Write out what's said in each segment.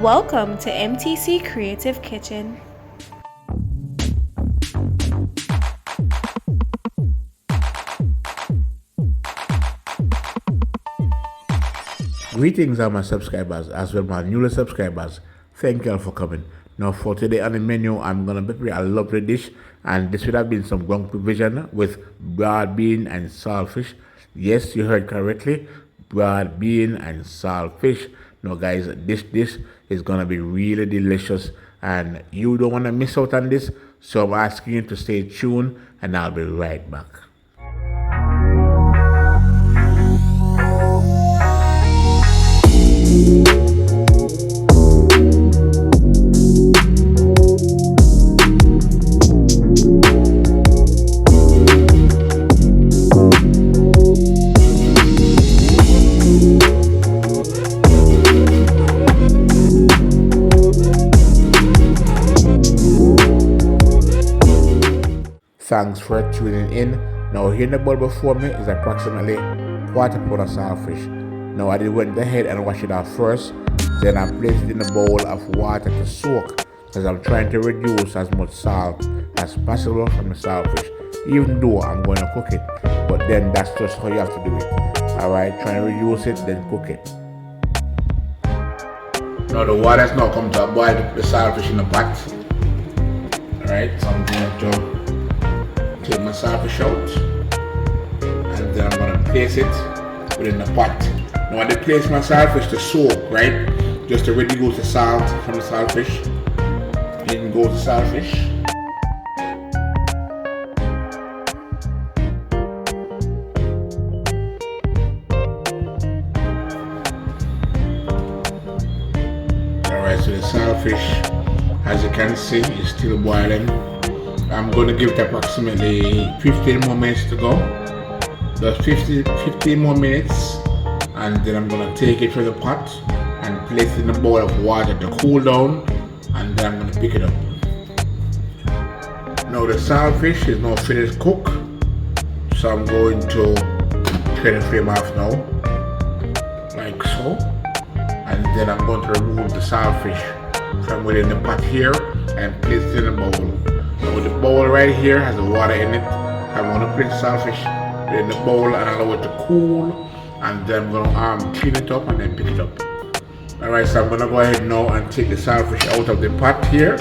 Welcome to MTC Creative Kitchen. Greetings all my subscribers as well my newest subscribers. Thank you all for coming. Now for today on the menu I'm gonna prepare a lovely dish, and this would have been some ground provision with broad bean and saltfish. Yes, you heard correctly, broad bean and saltfish. Now guys, this dish is gonna be really delicious and you don't wanna miss out on this. So I'm asking you to stay tuned and I'll be right back. Thanks for tuning in. Now here in the bowl before me is approximately quarter pound of saltfish. Now I did went ahead and wash it off first. Then I placed it in a bowl of water to soak, as I'm trying to reduce as much salt as possible from the saltfish. Even though I'm going to cook it, but then that's just how you have to do it. Alright, try to reduce it, then cook it. Now the water has now come to a boil, the saltfish in the pot. Alright, so I'm going to take my saltfish out and then I'm going to place it within the pot. Now I did place my saltfish to soak, right? Just to reduce the salt from the saltfish. In goes the saltfish. Alright, so the saltfish, as you can see, is still boiling. I'm going to give it approximately 15 more minutes to go. Just 15 more minutes, and then I'm going to take it from the pot and place it in a bowl of water to cool down, and then I'm going to pick it up. Now the saltfish is now finished cooked, so I'm going to turn the flame off now, like so, and then I'm going to remove the saltfish from within the pot here and place it in a bowl. Now the bowl right here has the water in it. I'm going to place the saltfish in the bowl and allow it to cool, and then I'm going to clean it up and then pick it up. Alright, so I'm going to go ahead now and take the saltfish out of the pot here.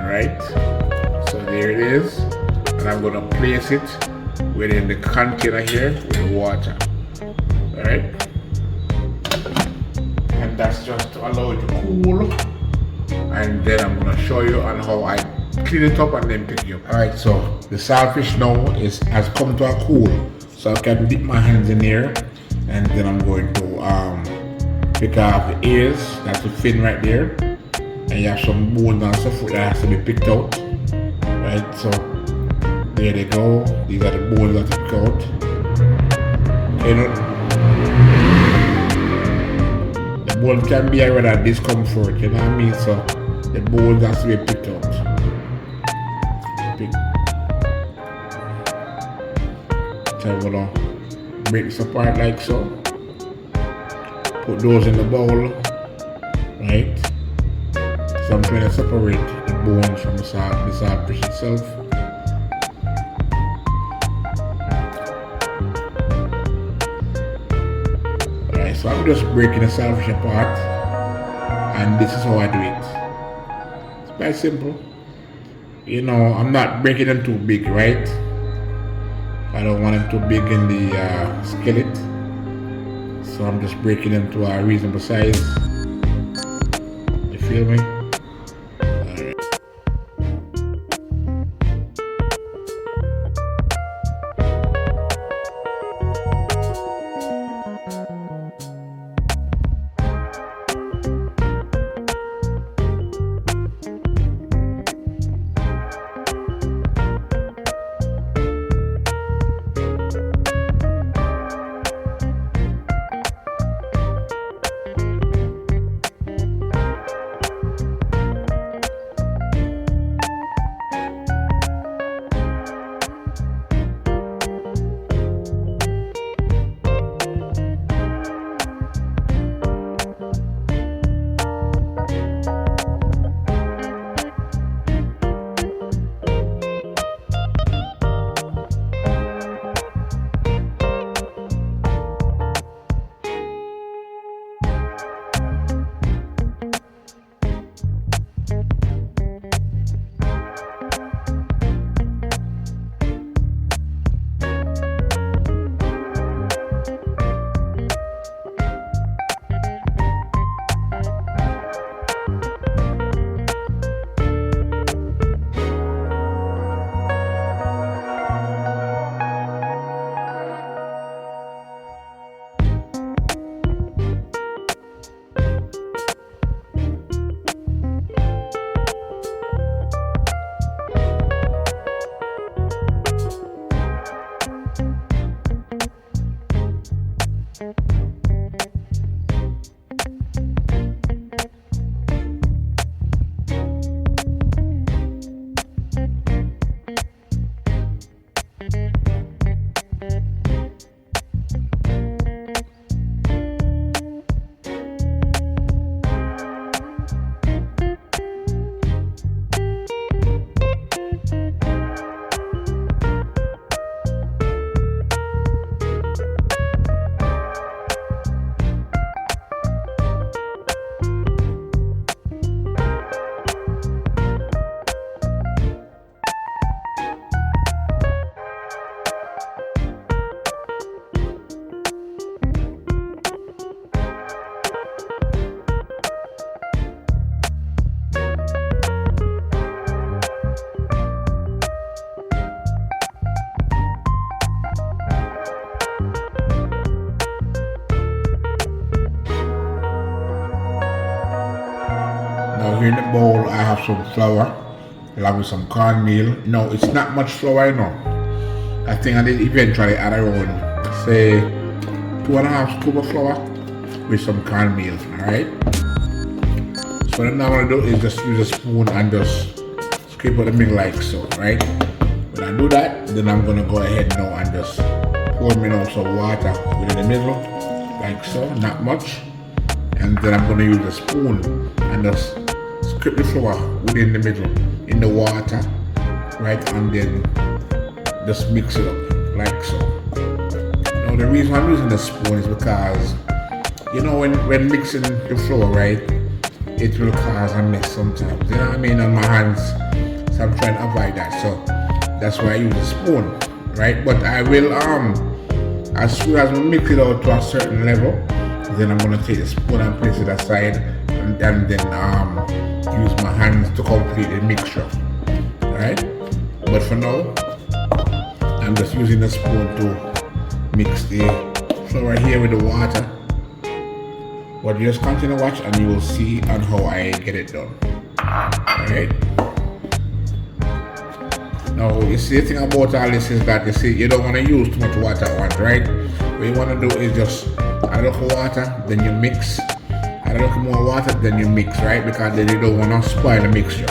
Alright, so there it is, and I'm going to place it within the container here with the water. Alright, and that's just to allow it to cool. And then I'm going to show you on how I clean it up and then pick it up. Alright, so the saltfish now has come to a cool, so I can dip my hands in here, and then I'm going to pick off the ears. That's the fin right there, and you have some bones and stuff that has to be picked out. Right, so there they go. These are the bones that I pick out. Okay, the bone can be a rather discomfort, you know what I mean? So the bones has to be picked out. So I'm gonna break this apart like so. Put those in the bowl, right? So I'm trying to separate the bones from the saltfish itself. Alright, so I'm just breaking the saltfish apart, and this is how I do it. It's quite simple. You know, I'm not breaking them too big, right? I don't want them too big in the skillet, so I'm just breaking them to a reasonable size. You feel me? Now here in the bowl I have some flour along with some cornmeal. No, it's not much flour, I think I did eventually add around, say, 2.5 scoops of flour with some cornmeal, alright? So what I'm now going to do is just use a spoon and just scrape out the middle like so, right? When I do that, then I'm going to go ahead now and just pour me now some water within the middle, like so, not much. And then I'm going to use a spoon and just scrape the flour within the middle in the water, right? And then just mix it up like so. Now the reason I'm using the spoon is because when mixing the flour, right, it will cause a mess sometimes, you know what I mean, on my hands. So I'm trying to avoid that. So that's why I use a spoon, right? But I will as soon as we mix it out to a certain level, then I'm gonna take the spoon and place it aside and then use my hands to complete the mixture. Alright? But for now, I'm just using the spoon to mix the flour here with the water. But just continue to watch and you will see on how I get it done. Alright? Now, you see, the thing about all this is that you don't want to use too much water at once, right? What you want to do is just add a little water, then you mix. Add a little more water, then you mix, right? Because then you don't want to spoil the mixture.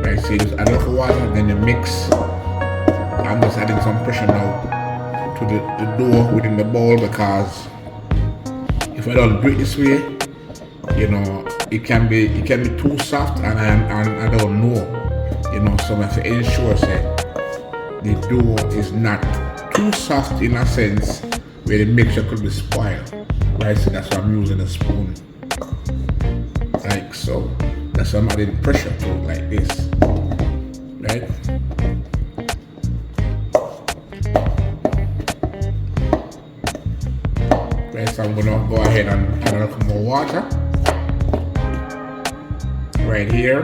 Right? So you just add a little water, then you mix. I'm just adding some pressure now to the dough within the bowl, because if I don't do it this way, it can be too soft, and I don't know. So I have to ensure that the dough is not too soft in a sense where the mixture could be spoiled. Right, so that's why I'm using a spoon. Like so. That's why I'm adding pressure to it like this. Right? Right, so I'm gonna go ahead and add a little more water. Right here.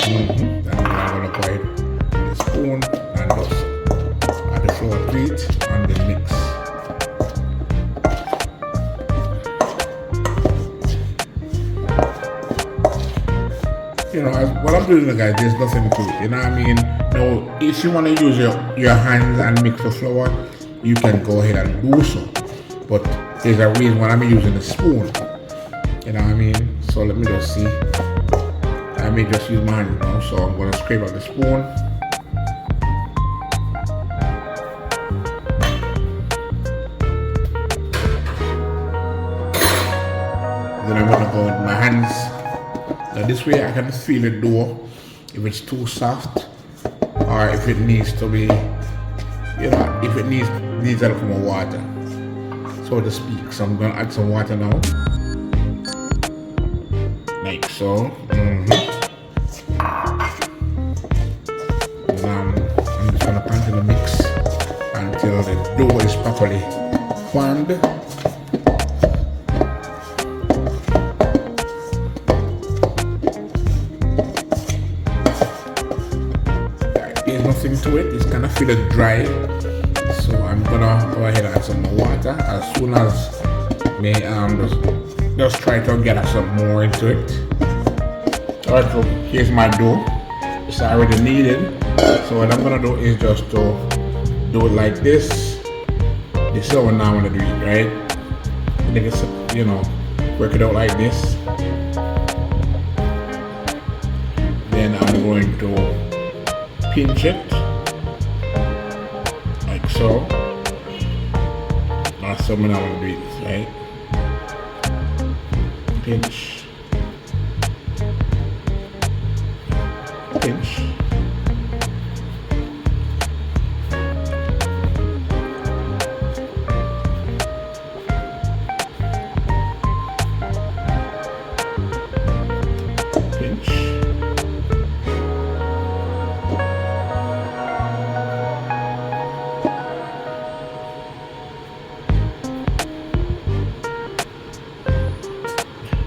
Then I'm gonna go ahead with the spoon and just add the flour to it and then mix. What I'm doing, guys, there's nothing to it. You know what I mean? Now, if you want to use your hands and mix the flour, you can go ahead and do so. But there's a reason why I'm using a spoon. You know what I mean? So let me just see. I may just use my hand now, so I'm going to scrape out the spoon. Then I'm going to go with my hands. Now this way I can feel the dough, if it's too soft, or if it needs to be, if it needs a little more water, so to speak. So I'm going to add some water now. Like so. I'm just going to continue to mix until the dough is properly formed. There's nothing to it, it's kind of feel dry. So I'm going to go ahead and add some more water as soon as me just try to get some more into it. Alright, so here's my dough. It's already kneaded. So what I'm gonna do is just to do it like this. This is how I'm gonna do it, right? And work it out like this. Then I'm going to pinch it like so. That's how I'm gonna do it, right? Pinch, pinch, pinch.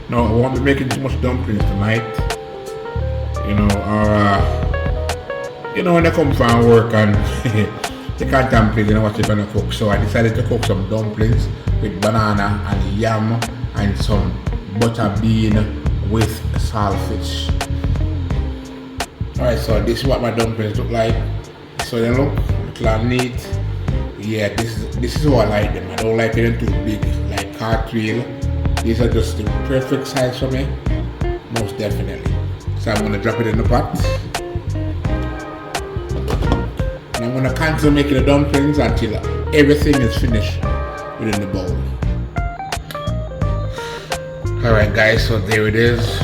No, I won't be making too much dumplings tonight. When I come from work and they can't dumplings, what they're gonna cook. So I decided to cook some dumplings with banana and yam and some butter bean with saltfish. Alright, so this is what my dumplings look like. So they look neat. Yeah, this is how I like them. I don't like them too big, like cartwheel. These are just the perfect size for me, most definitely. So I'm gonna drop it in the pot. And I'm gonna continue making the dumplings until everything is finished within the bowl. Alright guys, so there it is.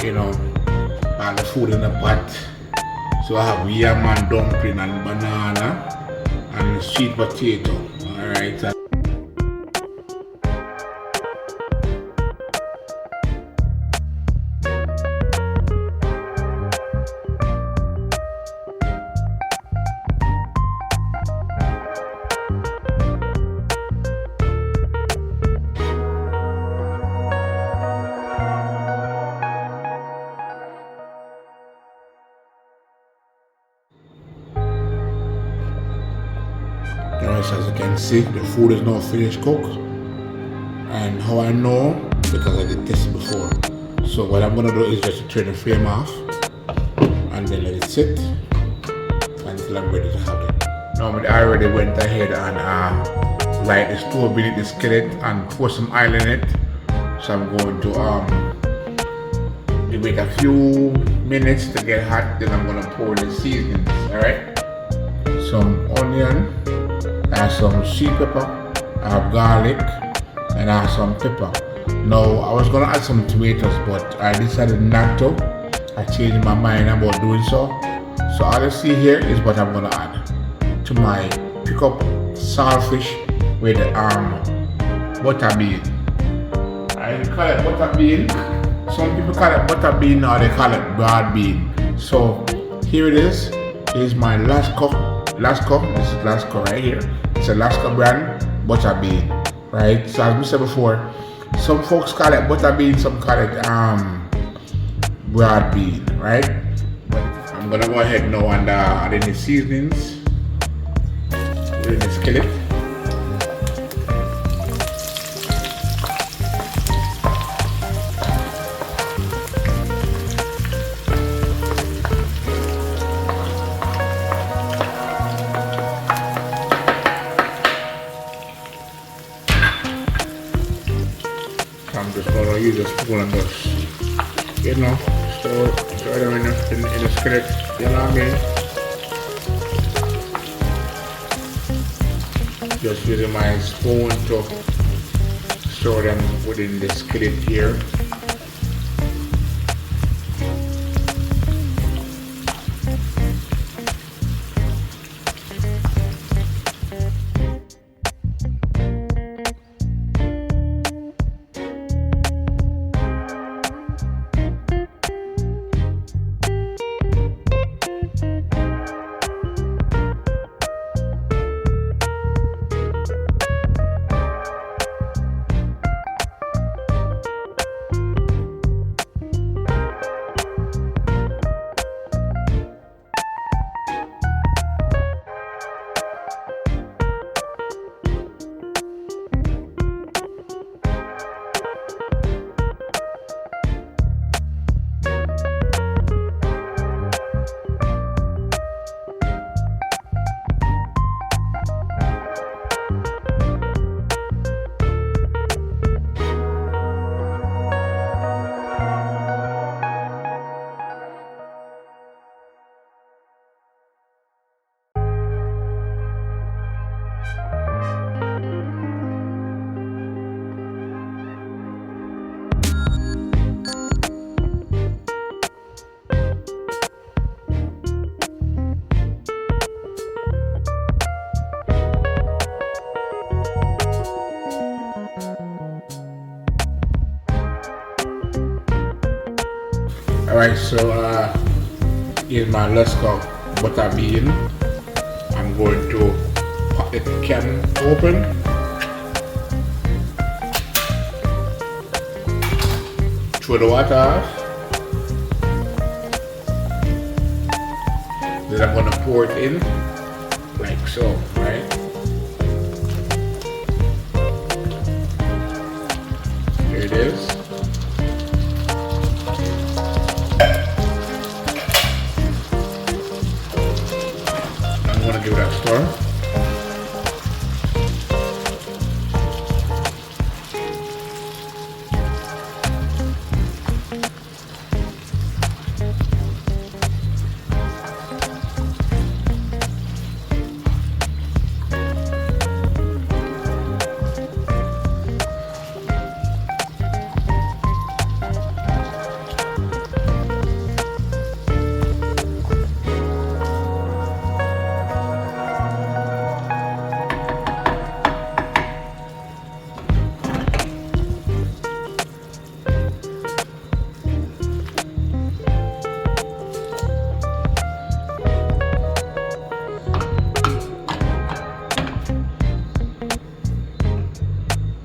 You know, all the food in the pot. So I have yam and dumpling and banana and sweet potato. Alright. Alright, so as you can see, the food is now finished cooked. And how I know? Because I did this before. So what I'm gonna do is just turn the flame off and then let it sit until I'm ready to have it. Normally I already went ahead and light the stove beneath the skillet and pour some oil in it. So I'm going to give it a few minutes to get hot, then I'm gonna pour the seasonings, alright? Some onion, I have some sweet pepper, I have garlic, and I have some pepper. Now, I was gonna add some tomatoes, but I decided not to. I changed my mind about doing so. So all you see here is what I'm gonna add to my pick up saltfish with butter bean. I call it butter bean. Some people call it butter bean or they call it broad bean. So here it is. Here's my Lasco. This is Lasco right here. It's a Lasco brand butter bean, right? So as we said before, some folks call it butter bean, some call it broad bean, right? But I'm gonna go ahead now and add in the seasonings in the skillet. I'm just gonna use a spoon and just, you know, store them in the skillet, you know what I mean? Just using my spoon to store them within the skillet here. Alright, so here's my Lasco butter bean. I'm going to pop the can open. Throw the water off. Then I'm gonna pour it in like so, right? Here it is.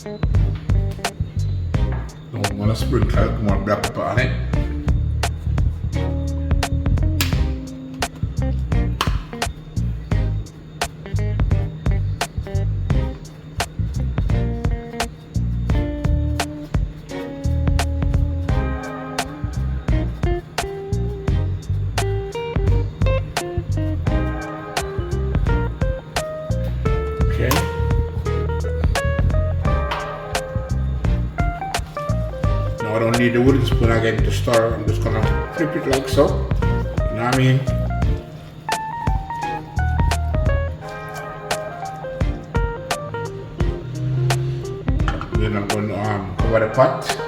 Don't want to sprinkle more black pepper on it. Now I don't need the wooden spoon again to stir. I'm just gonna flip it like so. You know what I mean? Then I'm going to cover the pot.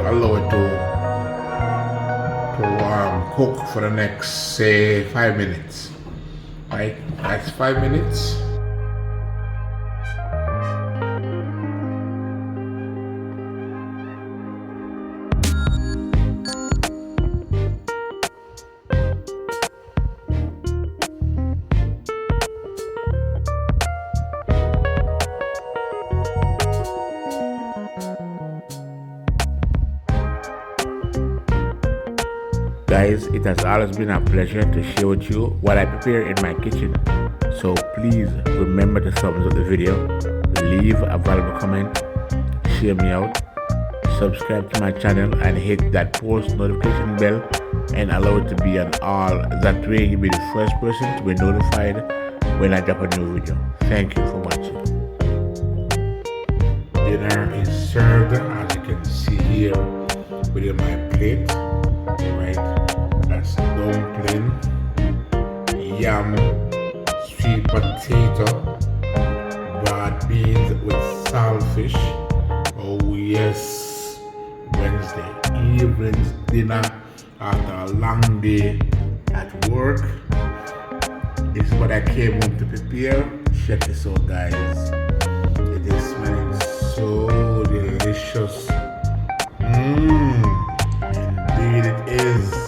Allow it to cook for the next, say, 5 minutes. Right? That's 5 minutes. Guys, it has always been a pleasure to share with you what I prepare in my kitchen. So please remember to thumbs up the video, leave a valuable comment, share me out, subscribe to my channel and hit that post notification bell and allow it to be on all. That way you'll be the first person to be notified when I drop a new video. Thank you for watching. Dinner is served, as you can see here within my plate. Right? That's dumpling, yam, sweet potato, broad beans with saltfish. Oh yes, Wednesday evening's dinner after a long day at work. This is what I came home to prepare. Check this out, guys. It is smelling so delicious. Indeed it is.